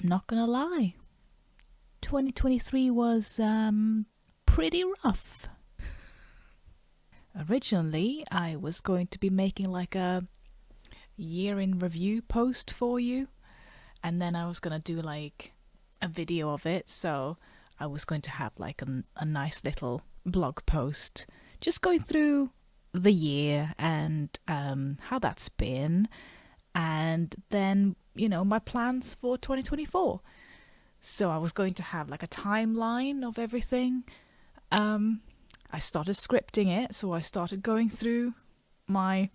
not gonna lie, 2023 was pretty rough. Originally, I was going to be making like a year in review post for you, and then I was gonna do like a video of it, so I was going to have like a nice little blog post just going through the year and how that's been, and then, you know, my plans for 2024. So I was going to have like a timeline of everything. I started scripting it, so I started going through my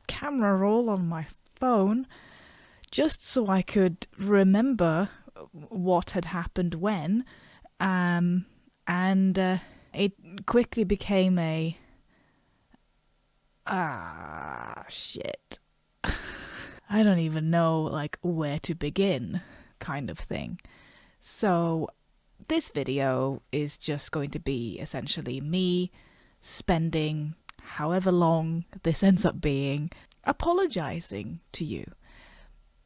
camera roll on my phone just so I could remember what had happened when, and it quickly became a shit. I don't even know like where to begin kind of thing. So this video is just going to be essentially me spending however long this ends up being apologizing to you,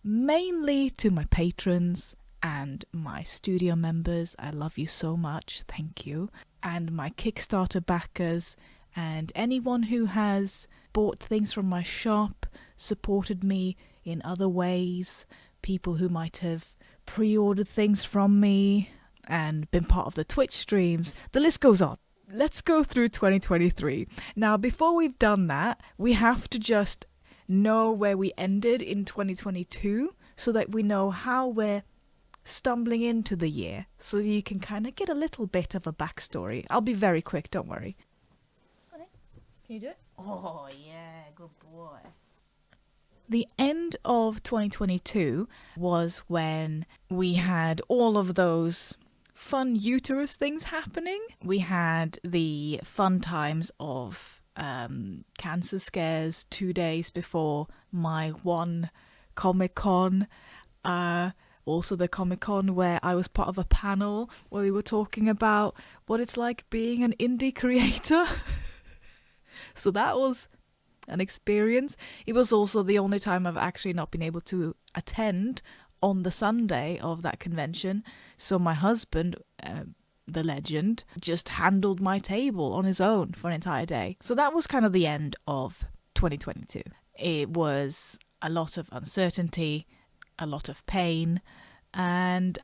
mainly to my patrons and my studio members. I love you so much, thank you, and my Kickstarter backers and anyone who has bought things from my shop, supported me in other ways, people who might have pre-ordered things from me and been part of the Twitch streams. The list goes on. Let's go through 2023. Now, before we've done that, we have to just know where we ended in 2022 so that we know how we're stumbling into the year, so you can kind of get a little bit of a backstory. I'll be very quick, don't worry. Okay. Can you do it? Oh, yeah, good boy. The end of 2022 was when we had all of those fun uterus things happening. We had the fun times of cancer scares 2 days before my one Comic-Con. Also the Comic-Con where I was part of a panel where we were talking about what it's like being an indie creator. So that was an experience. It was also the only time I've actually not been able to attend on the Sunday of that convention. So my husband, the legend, just handled my table on his own for an entire day. So that was kind of the end of 2022. It was a lot of uncertainty, a lot of pain, and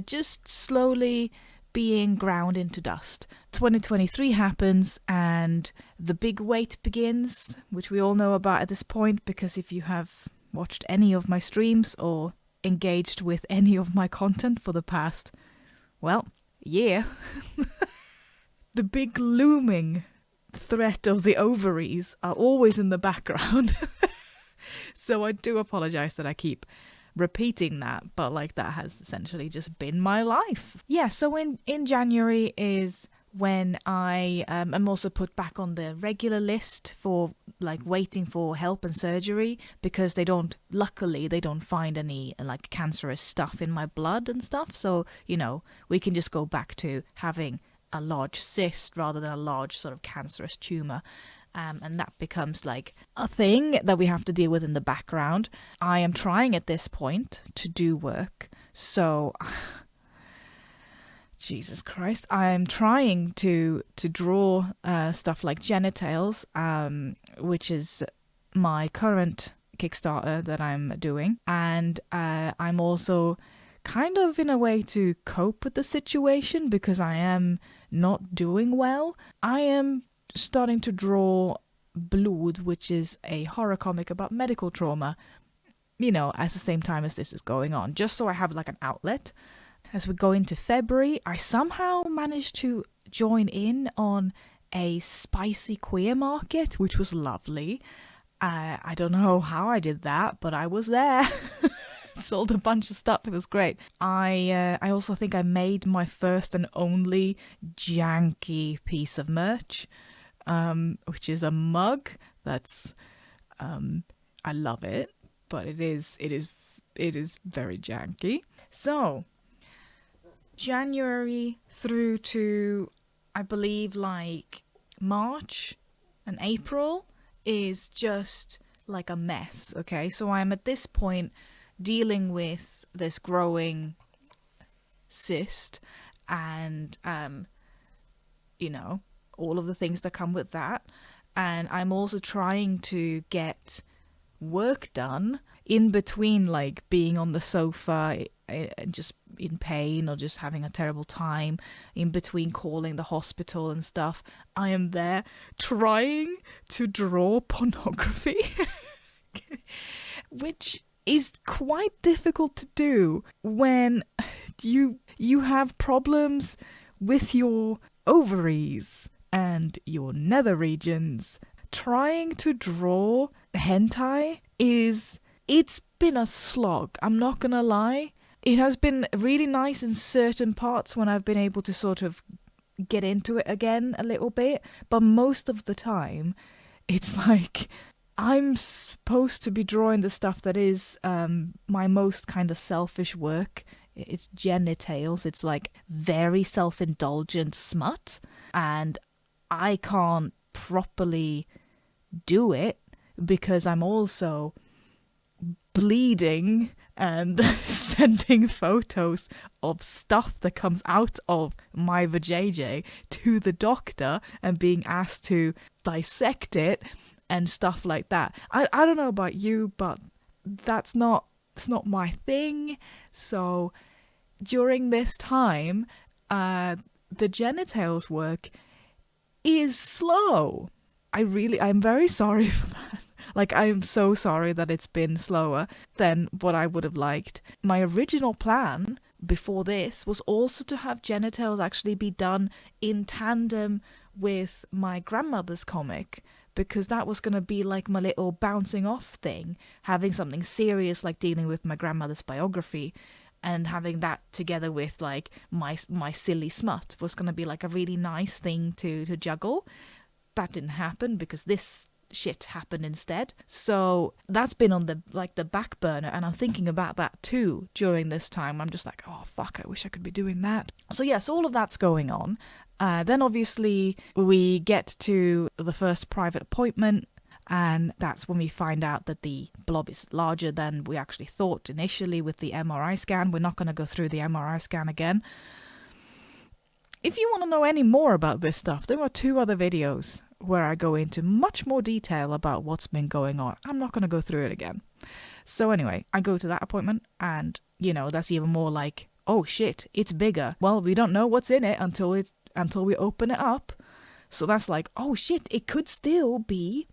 just slowly being ground into dust. 2023 happens and the big wait begins, which we all know about at this point, because if you have watched any of my streams or engaged with any of my content for the past, well, year, the big looming threat of the ovaries are always in the background. So I do apologize that I keep repeating that, but like that has essentially just been my life. Yeah, so in January is when I am also put back on the regular list for like waiting for help and surgery, because luckily they don't find any like cancerous stuff in my blood and stuff, so you know, we can just go back to having a large cyst rather than a large sort of cancerous tumor. And that becomes like a thing that we have to deal with in the background. I am trying at this point to do work, so Jesus Christ, I am trying to draw stuff like genitals, which is my current Kickstarter that I'm doing, and I'm also kind of in a way to cope with the situation because I am not doing well. I am starting to draw Blood, which is a horror comic about medical trauma, you know, at the same time as this is going on, just so I have like an outlet. As we go into February, I somehow managed to join in on a spicy queer market, which was lovely. I don't know how I did that, but I was there. Sold a bunch of stuff. It was great. I also think I made my first and only janky piece of merch, which is a mug. That's I love it, but it is very janky. So January through to, I believe, like March and April is just like a mess. Okay, so I'm at this point dealing with this growing cyst and, you know, all of the things that come with that. And I'm also trying to get work done in between, like being on the sofa and just in pain or just having a terrible time, in between calling the hospital and stuff. I am there trying to draw pornography, which is quite difficult to do when you have problems with your ovaries and your nether regions. Trying to draw hentai it's been a slog, I'm not gonna lie. It has been really nice in certain parts when I've been able to sort of get into it again a little bit, but most of the time it's like I'm supposed to be drawing the stuff that is my most kind of selfish work. It's genitals, it's like very self-indulgent smut, and I can't properly do it because I'm also bleeding and sending photos of stuff that comes out of my vajayjay to the doctor and being asked to dissect it and stuff like that. I don't know about you, but it's not my thing. So during this time, the genitals work is slow. I'm very sorry for that. Like, I am so sorry that it's been slower than what I would have liked. My original plan before this was also to have genitals actually be done in tandem with my grandmother's comic, because that was going to be like my little bouncing off thing, having something serious like dealing with my grandmother's biography and having that together with like my silly smut was going to be like a really nice thing to juggle. That didn't happen because this shit happened instead. So that's been on the back burner, and I'm thinking about that too during this time. I'm just like, oh fuck, I wish I could be doing that. So yes, all of that's going on. Then obviously we get to the first private appointment, and that's when we find out that the blob is larger than we actually thought initially with the MRI scan. We're not going to go through the MRI scan again. If you want to know any more about this stuff, there are 2 other videos where I go into much more detail about what's been going on. I'm not going to go through it again. So anyway, I go to that appointment and, you know, that's even more like, oh shit, it's bigger. Well, we don't know what's in it until we open it up. So that's like, oh shit, it could still be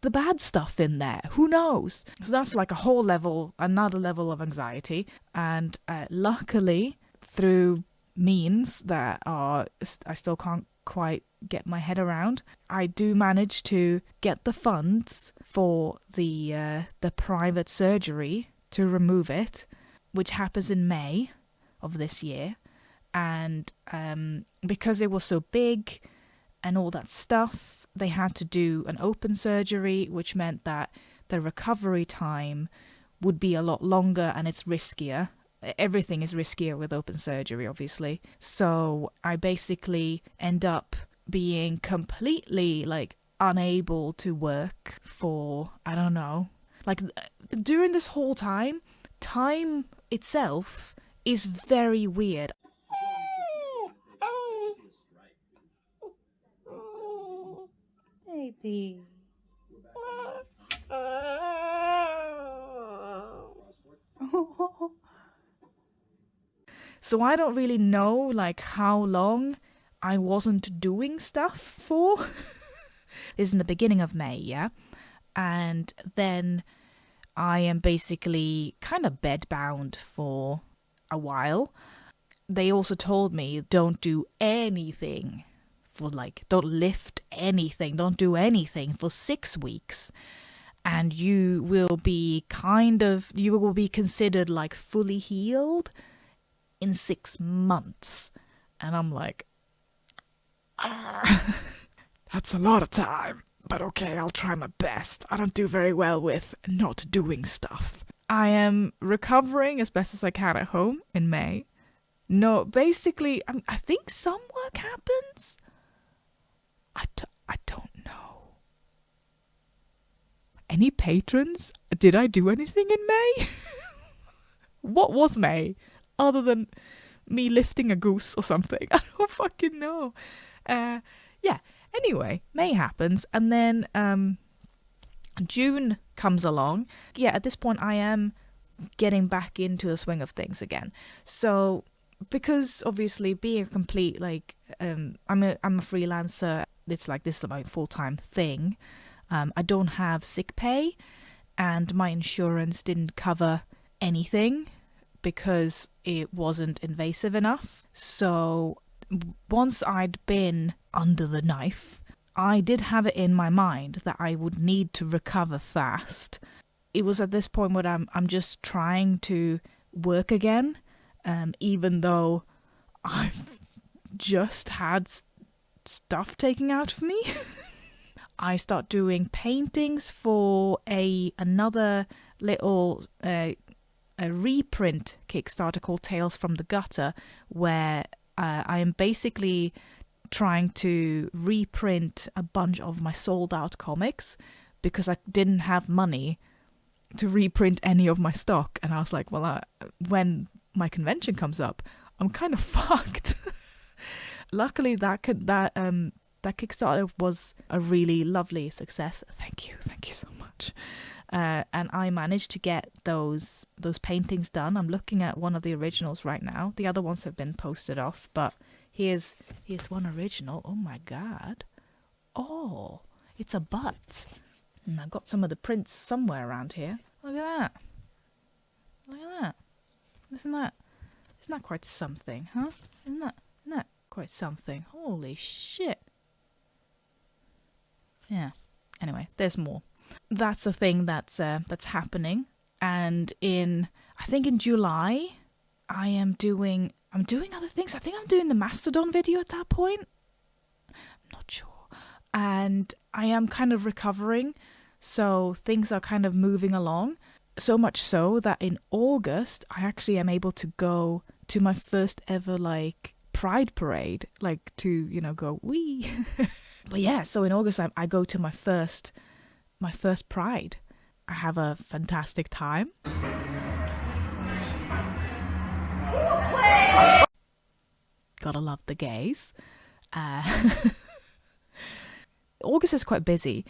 the bad stuff in there. Who knows? So that's like another level of anxiety. And luckily, through means that I still can't quite get my head around, I do manage to get the funds for the private surgery to remove it, which happens in May of this year. And because it was so big and all that stuff, they had to do an open surgery, which meant that the recovery time would be a lot longer and it's riskier. Everything is riskier with open surgery, obviously. So I basically end up being completely like unable to work for, I don't know, like during this whole time itself is very weird. Baby. So I don't really know like how long I wasn't doing stuff for. This is in the beginning of May, yeah? And then I am basically kind of bedbound for a while. They also told me don't do anything for don't lift anything, don't do anything for 6 weeks. And you will be considered like fully healed in 6 months. And I'm like, that's a lot of time, but okay, I'll try my best. I don't do very well with not doing stuff. I am recovering as best as I can at home in May. No, basically, I think some work happens. I don't know. Any patrons? Did I do anything in May? What was May? Other than me lifting a goose or something. I don't fucking know. Yeah, anyway, May happens, and then June comes along. Yeah, at this point I am getting back into the swing of things again. So, because obviously being a complete, like, I'm a freelancer, it's like this is my full-time thing. I don't have sick pay, and my insurance didn't cover anything because it wasn't invasive enough. So once I'd been under the knife, I did have it in my mind that I would need to recover fast. It was at this point where I'm just trying to work again, even though I've just had stuff taken out of me. I start doing paintings for another little a reprint Kickstarter called Tales from the Gutter, where I am basically trying to reprint a bunch of my sold out comics because I didn't have money to reprint any of my stock, and I was like, well, when my convention comes up, I'm kind of fucked. Luckily, that Kickstarter was a really lovely success. Thank you so much. And I managed to get those paintings done. I'm looking at one of the originals right now. The other ones have been posted off, but here's one original. Oh my god! Oh, it's a butt. And I've got some of the prints somewhere around here. Look at that. Look at that. Isn't that quite something, huh? Isn't that quite something? Holy shit. Yeah. Anyway, there's more. That's a thing that's happening. And I think in July, I'm doing other things. I think I'm doing the Mastodon video at that point. I'm not sure. And I am kind of recovering, so things are kind of moving along. So much so that in August, I actually am able to go to my first ever, like, Pride parade, like, to, go, wee. But yeah, so in August, I go to my first Pride. I have a fantastic time. Gotta love the gays. August is quite busy,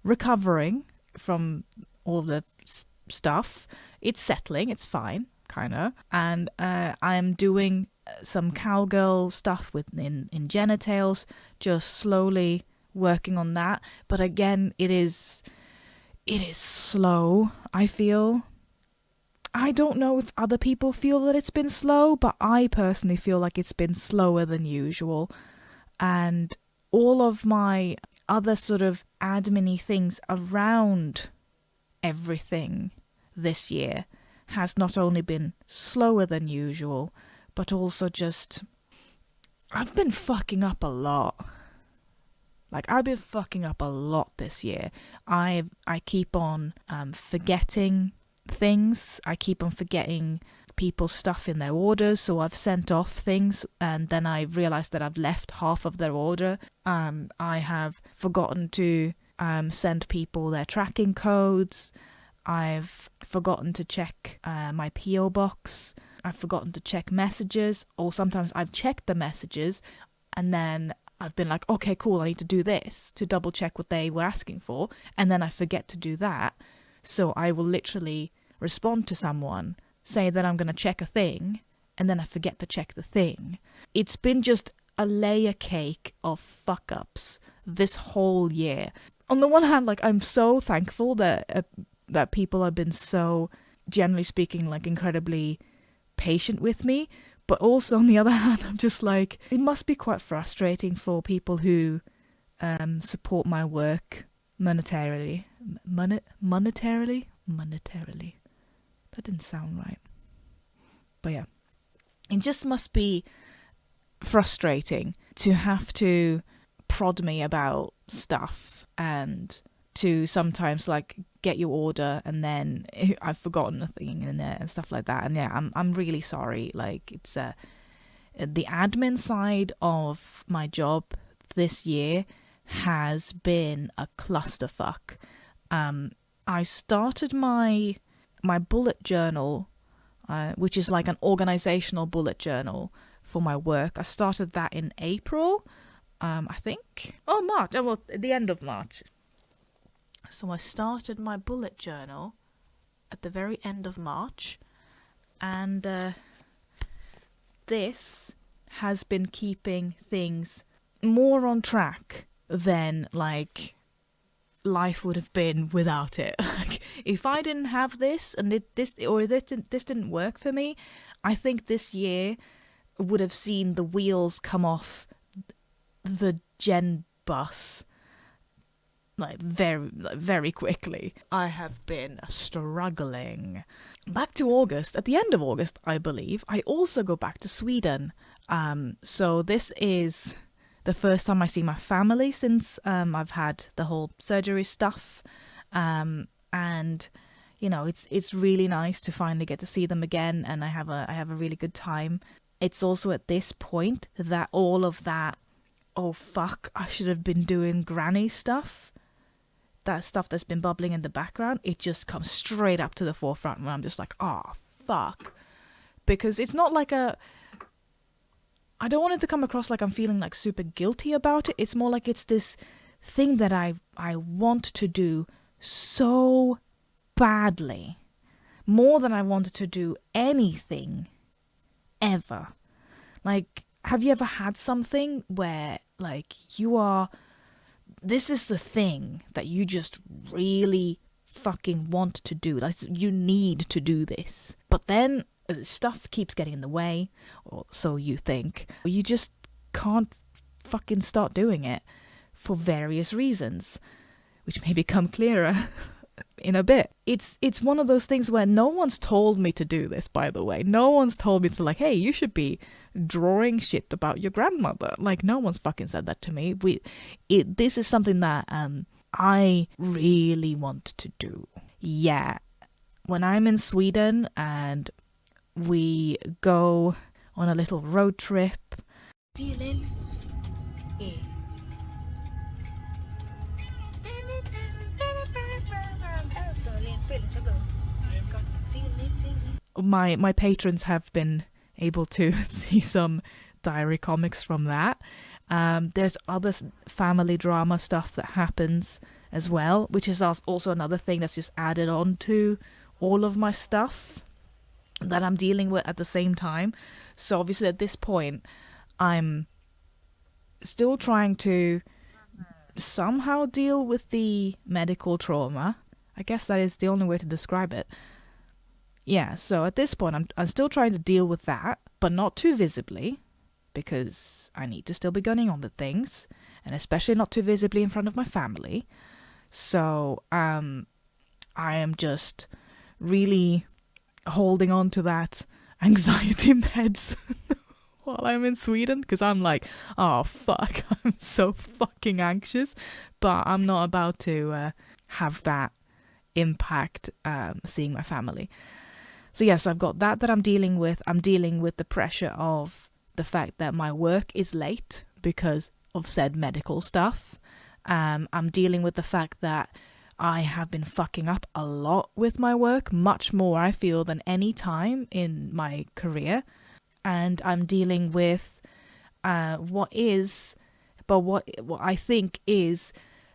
recovering from all the stuff. It's settling, it's fine, kind of. And I'm doing some cowgirl stuff in Genitals, just slowly working on that. But again, it is slow, I feel. I don't know if other people feel that it's been slow, but I personally feel like it's been slower than usual. And all of my other sort of admin-y things around everything this year has not only been slower than usual, but also just, I've been fucking up a lot. Like, I've been fucking up a lot this year. I keep on forgetting things. I keep on forgetting people's stuff in their orders, so I've sent off things and then I realized that I've left half of their order. I have forgotten to send people their tracking codes. I've forgotten to check my PO box. I've forgotten to check messages, or sometimes I've checked the messages and then I've been like, okay, cool, I need to do this to double check what they were asking for, and then I forget to do that. So I will literally respond to someone, say that I'm going to check a thing, and then I forget to check the thing. It's been just a layer cake of fuck-ups this whole year. On the one hand, like, I'm so thankful that people have been so, generally speaking, like, incredibly patient with me. But also, on the other hand, I'm just like, it must be quite frustrating for people who support my work monetarily. Monetarily? That didn't sound right. But yeah, it just must be frustrating to have to prod me about stuff and to sometimes, like, get your order and then I've forgotten a thing in there and stuff like that. And yeah, I'm really sorry. Like, it's the admin side of my job this year has been a clusterfuck. I started my bullet journal which is like an organizational bullet journal for my work. I started that in April, I think. Oh, March. Oh, well, at the end of March. So I started my bullet journal at the very end of March, and this has been keeping things more on track than like life would have been without it. Like, if I didn't have this and this didn't work for me, I think this year would have seen the wheels come off the gen bus like very quickly. I have been struggling. Back to August. At the end of August, I believe, I also go back to Sweden. So this is the first time I see my family since I've had the whole surgery stuff. And you know, it's really nice to finally get to see them again, and I have a really good time. It's also at this point that all of that, oh fuck, I should have been doing granny stuff, that stuff that's been bubbling in the background, it just comes straight up to the forefront when I'm just like, oh fuck. Because it's not like I don't want it to come across like I'm feeling like super guilty about it. It's more like it's this thing that I want to do so badly. More than I wanted to do anything ever. Like, have you ever had something where like this is the thing that you just really fucking want to do, like you need to do this, but then stuff keeps getting in the way, or so you think. You just can't fucking start doing it for various reasons, which may become clearer in a bit. It's one of those things where no one's told me to do this, by the way. No one's told me to like, hey, you should be drawing shit about your grandmother. Like, no one's fucking said that to me. This is something that I really want to do. Yeah. When I'm in Sweden and we go on a little road trip. My patrons have been able to see some diary comics from that. There's other family drama stuff that happens as well, which is also another thing that's just added on to all of my stuff that I'm dealing with at the same time. So obviously at this point, I'm still trying to somehow deal with the medical trauma. I guess that is the only way to describe it. Yeah, so at this point, I'm still trying to deal with that, but not too visibly, because I need to still be gunning on the things, and especially not too visibly in front of my family. So I am just really holding on to that anxiety meds while I'm in Sweden, because I'm like, oh fuck, I'm so fucking anxious, but I'm not about to have that impact seeing my family. So yes, I've got that I'm dealing with. I'm dealing with the pressure of the fact that my work is late because of said medical stuff. I'm dealing with the fact that I have been fucking up a lot with my work, much more I feel than any time in my career. And I'm dealing with what I think is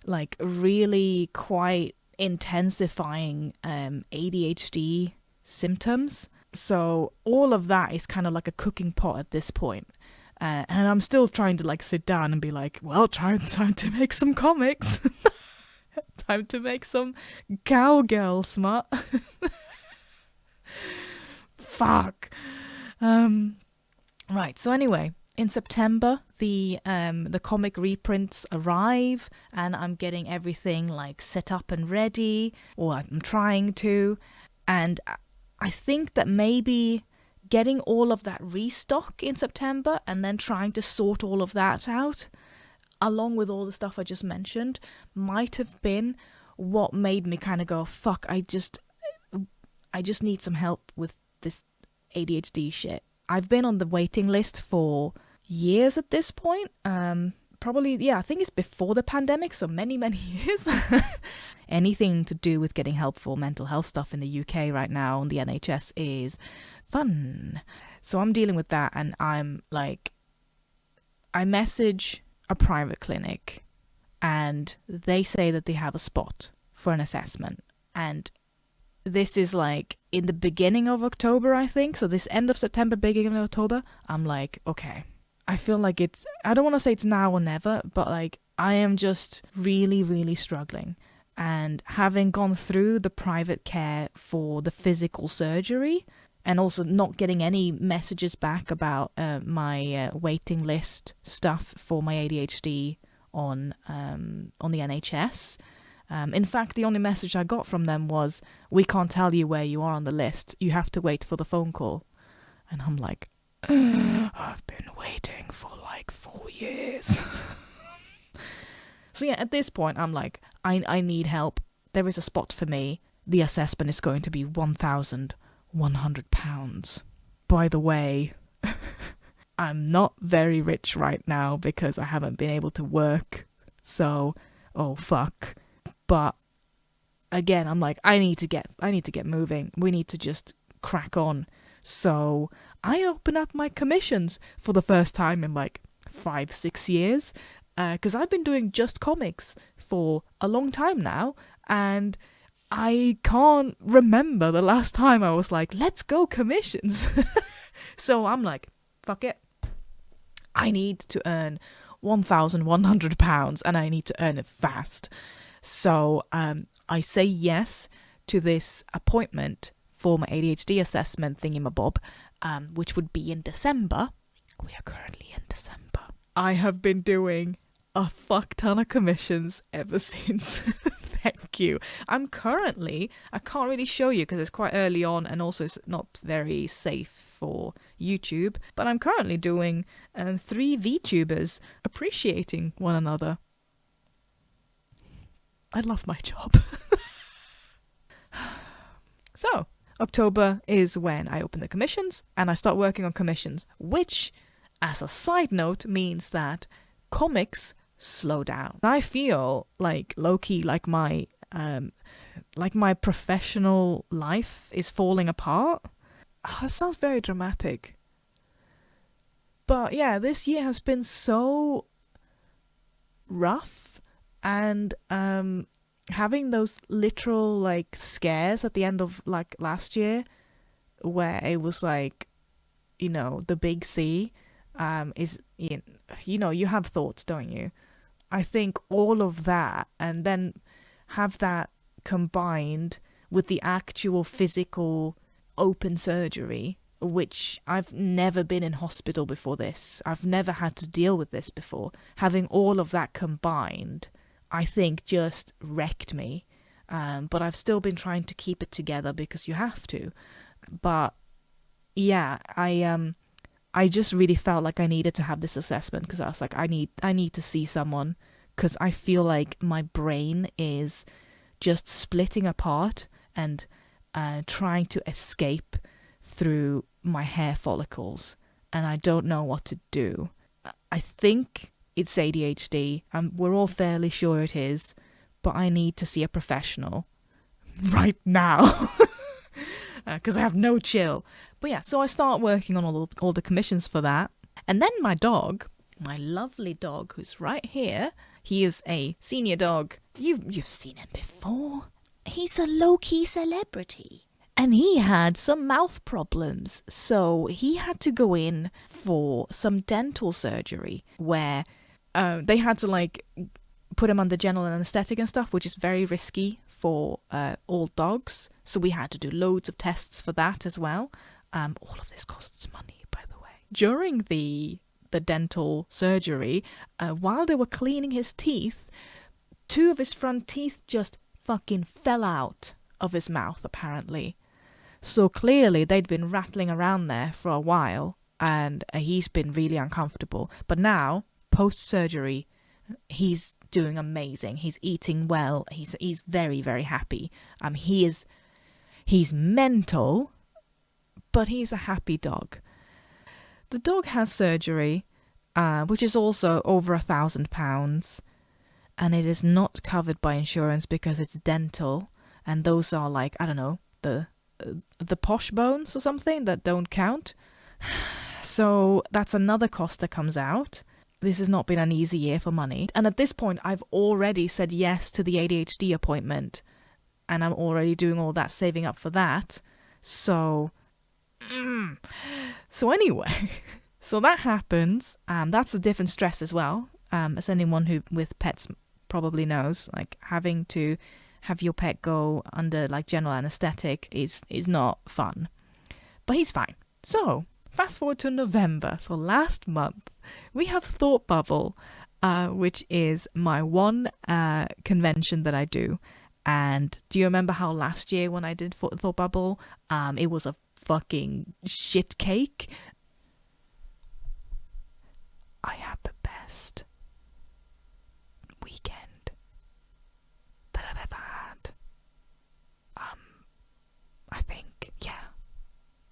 like really quite intensifying ADHD symptoms. So all of that is kind of like a cooking pot at this point. And I'm still trying to like sit down and be like, well, time to make some comics. Time to make some cowgirl smut. Fuck. Right, so anyway, in September, the comic reprints arrive, and I'm getting everything like set up and ready, or I'm trying to, and I think that maybe getting all of that restock in September and then trying to sort all of that out, along with all the stuff I just mentioned, might have been what made me kind of go, fuck, I just need some help with this ADHD shit. I've been on the waiting list for years at this point. Probably, yeah, I think it's before the pandemic, so many years. Anything to do with getting help for mental health stuff in the UK right now on the NHS is Fun. So I'm dealing with that, and I'm like, I message a private clinic and they say that they have a spot for an assessment. And this is like in the beginning of October, I think. So this end of September, beginning of October, I'm like, okay. I feel like it's, I don't want to say it's now or never, but like I am just really, really struggling. And having gone through the private care for the physical surgery, and also not getting any messages back about my waiting list stuff for my ADHD on the NHS. In fact, the only message I got from them was, we can't tell you where you are on the list. You have to wait for the phone call. And I'm like, I've been waiting for like 4 years. So yeah, at this point, I'm like, I need help. There is a spot for me. The assessment is going to be £1,100. By the way, I'm not very rich right now because I haven't been able to work. So, oh fuck. But again, I'm like, I need to get moving. We need to just crack on. So I open up my commissions for the first time in like 5-6 years. Because I've been doing just comics for a long time now, and I can't remember the last time I was like, let's go commissions. So I'm like, fuck it. I need to earn £1,100 and I need to earn it fast. So I say yes to this appointment for my ADHD assessment thingamabob, which would be in December. We are currently in December. I have been doing a fuck ton of commissions ever since. Thank you. I'm currently, I can't really show you because it's quite early on and also it's not very safe for YouTube, but I'm currently doing 3 VTubers appreciating one another. I love my job. So, October is when I open the commissions and I start working on commissions, which, as a side note, means that comics slow down. I feel like low-key, like my professional life is falling apart. Oh, that sounds very dramatic. But yeah, this year has been so rough, and having those literal like scares at the end of like last year, where it was like, you know, the big C, is, you know, you have thoughts, don't you? I think all of that, and then have that combined with the actual physical open surgery, which I've never been in hospital before this. I've never had to deal with this before. Having all of that combined, I think just wrecked me. But I've still been trying to keep it together because you have to. But yeah, I just really felt like I needed to have this assessment because I was like, I need to see someone, because I feel like my brain is just splitting apart and trying to escape through my hair follicles, and I don't know what to do. I think it's ADHD, and we're all fairly sure it is, but I need to see a professional right now. Because I have no chill. But yeah, so I start working on all the commissions for that. And then my dog, my lovely dog who's right here, he is a senior dog. You've seen him before. He's a low-key celebrity. And he had some mouth problems. So he had to go in for some dental surgery where they had to like put him under general anesthetic and stuff, which is very risky for all dogs. So we had to do loads of tests for that as well. All of this costs money, by the way. During the dental surgery, while they were cleaning his teeth, 2 of his front teeth just fucking fell out of his mouth, apparently. So clearly they'd been rattling around there for a while, and he's been really uncomfortable. But now, post-surgery, he's doing amazing. He's eating well. He's very, very happy. He's mental, but he's a happy dog. The dog has surgery, which is also over £1,000, and it is not covered by insurance because it's dental, and those are like, I don't know, the the posh bones or something that don't count. So that's another cost that comes out. This has not been an easy year for money. And at this point, I've already said yes to the ADHD appointment. And I'm already doing all that, saving up for that. So anyway, so that happens. That's a different stress as well. As anyone who with pets probably knows, like having to have your pet go under like general anesthetic is not fun. But he's fine. So fast forward to November. So last month we have Thought Bubble, which is my one convention that I do. And do you remember how last year when I did Thought Bubble, it was a fucking shit cake? I had the best weekend that I've ever had. I think,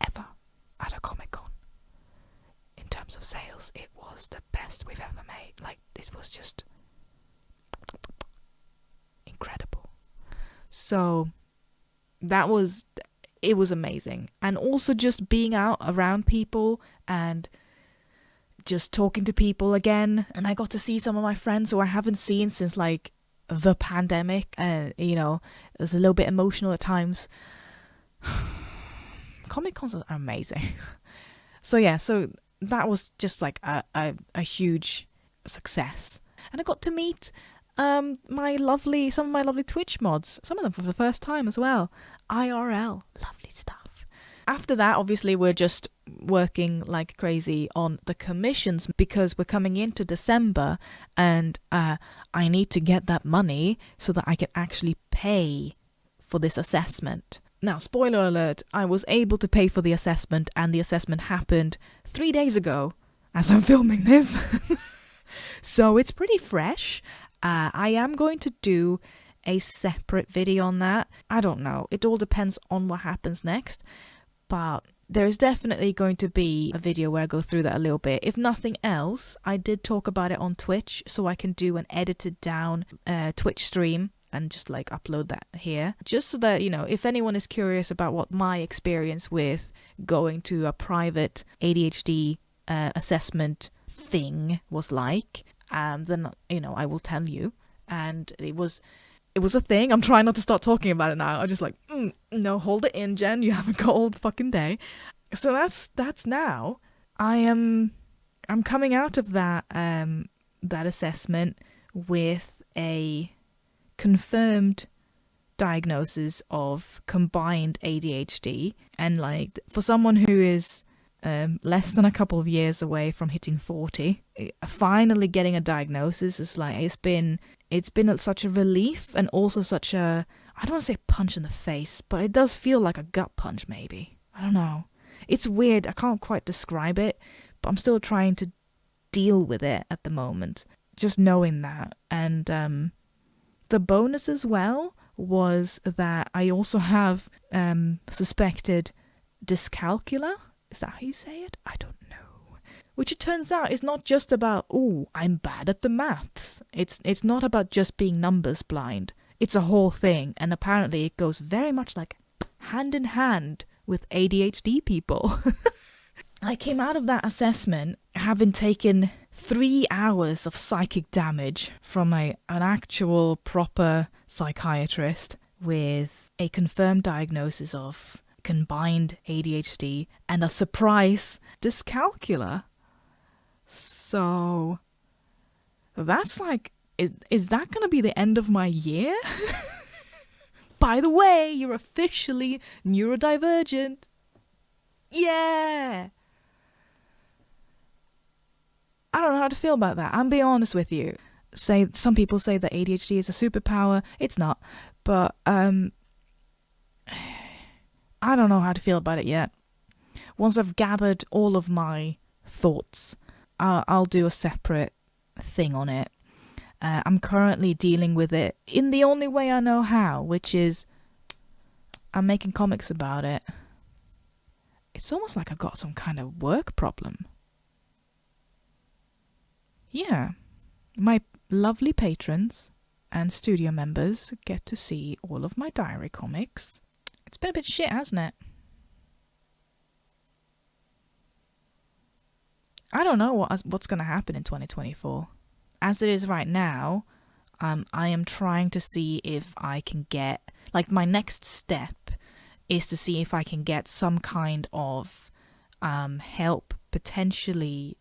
ever at a Comic-Con. In terms of sales, it was the best we've ever made. Like, this was just incredible. So it was amazing. And also just being out around people and just talking to people again. And I got to see some of my friends who I haven't seen since like the pandemic. And, you know, it was a little bit emotional at times. Comic-Cons are amazing. So that was just like a huge success. And I got to meet some of my lovely Twitch mods, some of them for the first time as well. IRL, lovely stuff. After that, obviously, we're just working like crazy on the commissions because we're coming into December and I need to get that money so that I can actually pay for this assessment. Now, spoiler alert, I was able to pay for the assessment and the assessment happened 3 days ago as I'm filming this. So it's pretty fresh. I am going to do a separate video on that. I don't know. It all depends on what happens next. But there's definitely going to be a video where I go through that a little bit. If nothing else, I did talk about it on Twitch, so I can do an edited down Twitch stream and just like upload that here. Just so that, you know, if anyone is curious about what my experience with going to a private ADHD assessment thing was like, then, you know, I will tell you. And it was a thing. I'm trying not to start talking about it now. I'm just like, no, hold it in, Jen. You have a cold fucking day. So that's now. I'm coming out of that that assessment with a confirmed diagnosis of combined ADHD. And like for someone who is less than a couple of years away from hitting 40, finally getting a diagnosis is like it's been such a relief and also such a, I don't want to say punch in the face, but it does feel like a gut punch maybe. I don't know. It's weird. I can't quite describe it, but I'm still trying to deal with it at the moment. Just knowing that. And the bonus as well was that I also have suspected dyscalculia. Is that how you say it? I don't know. Which it turns out is not just about, I'm bad at the maths. It's not about just being numbers blind. It's a whole thing. And apparently it goes very much like hand in hand with ADHD people. I came out of that assessment having taken 3 hours of psychic damage from an actual proper psychiatrist with a confirmed diagnosis of combined ADHD and a surprise dyscalculia. So that's like, is that going to be the end of my year? By the way, you're officially neurodivergent. Yeah! I don't know how to feel about that. I'm being honest with you. Some people say that ADHD is a superpower. It's not. But I don't know how to feel about it yet. Once I've gathered all of my thoughts, I'll do a separate thing on it. I'm currently dealing with it in the only way I know how, which is I'm making comics about it. It's almost like I've got some kind of work problem. Yeah, my lovely patrons and studio members get to see all of my diary comics. It's been a bit shit, hasn't it? I don't know what's going to happen in 2024. As it is right now, I am trying to see if I can get, like, my next step is to see if I can get some kind of help, potentially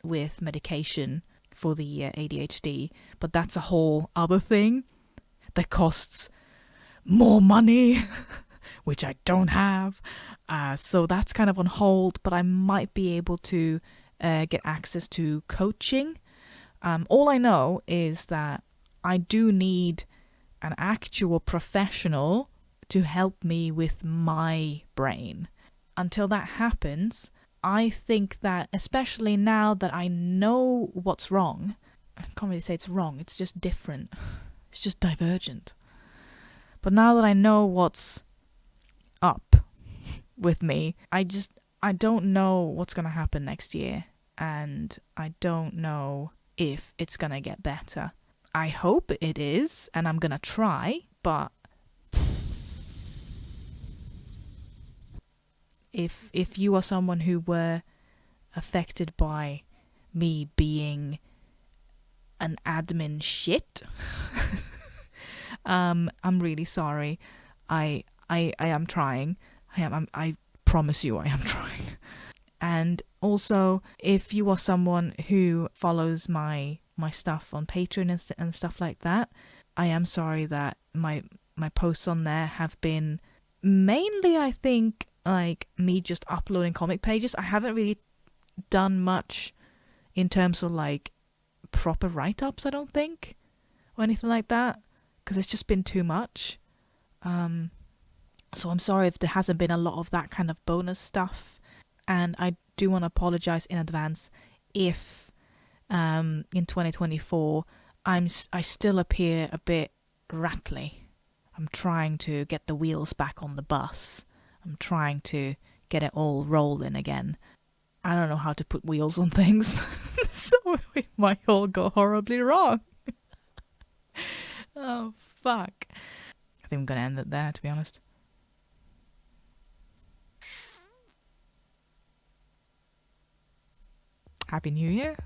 with medication for the ADHD, but that's a whole other thing that costs more money, which I don't have. So that's kind of on hold, but I might be able to get access to coaching. All I know is that I do need an actual professional to help me with my brain. Until that happens, I think that, especially now that I know what's wrong, I can't really say it's wrong, it's just different. It's just divergent. But now that I know what's up with me, I don't know what's going to happen next year. And I don't know if it's going to get better. I hope it is, and I'm going to try, but if you are someone who were affected by me being an admin shit, I'm really sorry. I am trying. I promise you I am trying. And also, if you are someone who follows my stuff on Patreon and stuff like that, I am sorry that my posts on there have been mainly, I think, like me just uploading comic pages. I haven't really done much in terms of like proper write-ups, I don't think, or anything like that, because it's just been too much. So I'm sorry if there hasn't been a lot of that kind of bonus stuff, and I do want to apologize in advance if in 2024 I still appear a bit rattly. I'm trying to get the wheels back on the bus. I'm trying to get it all rolling again. I don't know how to put wheels on things, so it might all go horribly wrong. Oh, fuck. I think I'm going to end it there, to be honest. Happy New Year.